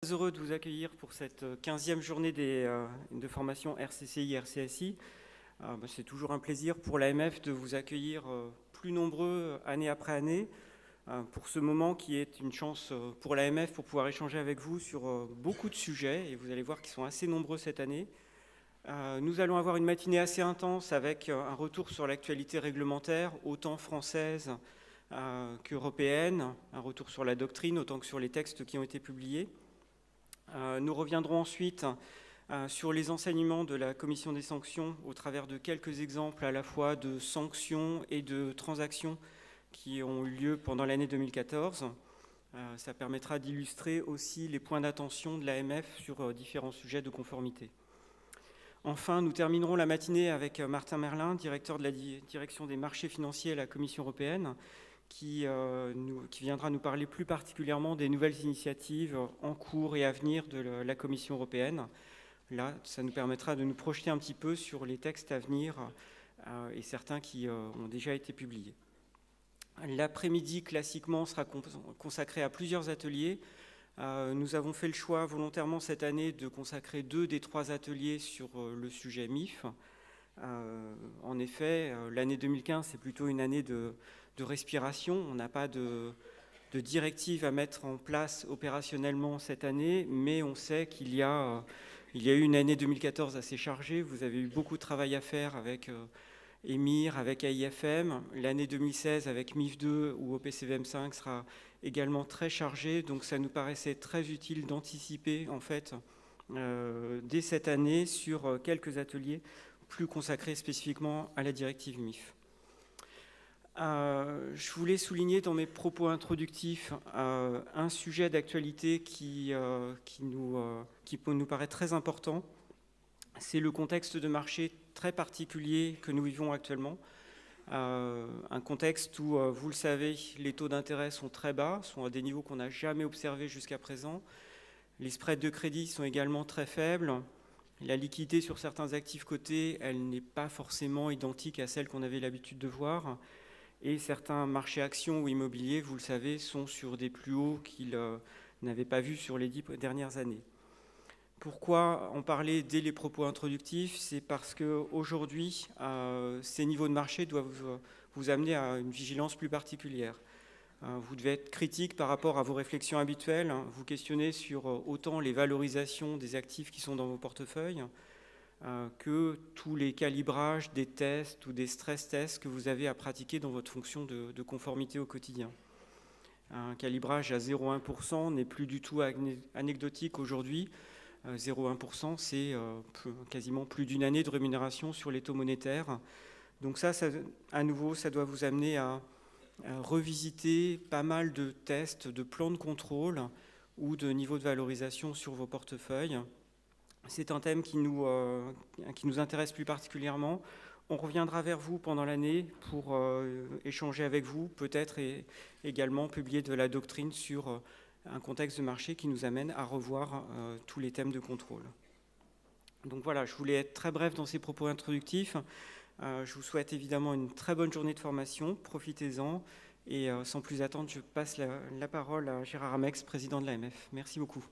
Très heureux de vous accueillir pour cette 15e journée de formation RCCI-RCSI. C'est toujours un plaisir pour l'AMF de vous accueillir plus nombreux année après année pour ce moment qui est une chance pour l'AMF pour pouvoir échanger avec vous sur beaucoup de sujets, et vous allez voir qu'ils sont assez nombreux cette année. Nous allons avoir une matinée assez intense avec un retour sur l'actualité réglementaire, autant française qu'européenne, un retour sur la doctrine autant que sur les textes qui ont été publiés. Nous reviendrons ensuite sur les enseignements de la commission des sanctions au travers de quelques exemples à la fois de sanctions et de transactions qui ont eu lieu pendant l'année 2014. Ça permettra d'illustrer aussi les points d'attention de l'AMF sur différents sujets de conformité. Enfin, nous terminerons la matinée avec Martin Merlin, directeur de la direction des marchés financiers à la Commission européenne, qui viendra nous parler plus particulièrement des nouvelles initiatives en cours et à venir de la Commission européenne. Là, ça nous permettra de nous projeter un petit peu sur les textes à venir et certains qui ont déjà été publiés. L'après-midi, classiquement, sera consacré à plusieurs ateliers. Nous avons fait le choix volontairement cette année de consacrer 2 des 3 ateliers sur le sujet MIF. En effet, l'année 2015, c'est plutôt une année de respiration. On n'a pas de directive à mettre en place opérationnellement cette année, mais on sait qu'il y a eu une année 2014 assez chargée. Vous avez eu beaucoup de travail à faire avec EMIR, avec AIFM. L'année 2016 avec MIF2 ou OPCVM5 sera également très chargée, donc ça nous paraissait très utile d'anticiper en fait dès cette année sur quelques ateliers plus consacrés spécifiquement à la directive MIF. Je voulais souligner dans mes propos introductifs un sujet d'actualité qui nous paraît très important. C'est le contexte de marché très particulier que nous vivons actuellement. Un contexte où, vous le savez, les taux d'intérêt sont très bas, sont à des niveaux qu'on n'a jamais observés jusqu'à présent. Les spreads de crédit sont également très faibles. La liquidité sur certains actifs cotés, elle n'est pas forcément identique à celle qu'on avait l'habitude de voir. Et certains marchés actions ou immobiliers, vous le savez, sont sur des plus hauts qu'ils n'avaient pas vus sur les 10 dernières années. Pourquoi en parler dès les propos introductifs? C'est parce qu'aujourd'hui, ces niveaux de marché doivent vous amener à une vigilance plus particulière. Vous devez être critique par rapport à vos réflexions habituelles, vous questionner sur autant les valorisations des actifs qui sont dans vos portefeuilles que tous les calibrages des tests ou des stress tests que vous avez à pratiquer dans votre fonction de conformité au quotidien. Un calibrage à 0,1% n'est plus du tout anecdotique aujourd'hui. 0,1%, c'est quasiment plus d'une année de rémunération sur les taux monétaires. Donc ça, à nouveau, ça doit vous amener à revisiter pas mal de tests, de plans de contrôle ou de niveau de valorisation sur vos portefeuilles. C'est un thème qui nous intéresse plus particulièrement. On reviendra vers vous pendant l'année pour échanger avec vous, peut-être également publier de la doctrine sur un contexte de marché qui nous amène à revoir tous les thèmes de contrôle. Donc voilà, je voulais être très bref dans ces propos introductifs. Je vous souhaite évidemment une très bonne journée de formation, profitez-en. Et sans plus attendre, je passe la parole à Gérard Amex, président de l'AMF. Merci beaucoup.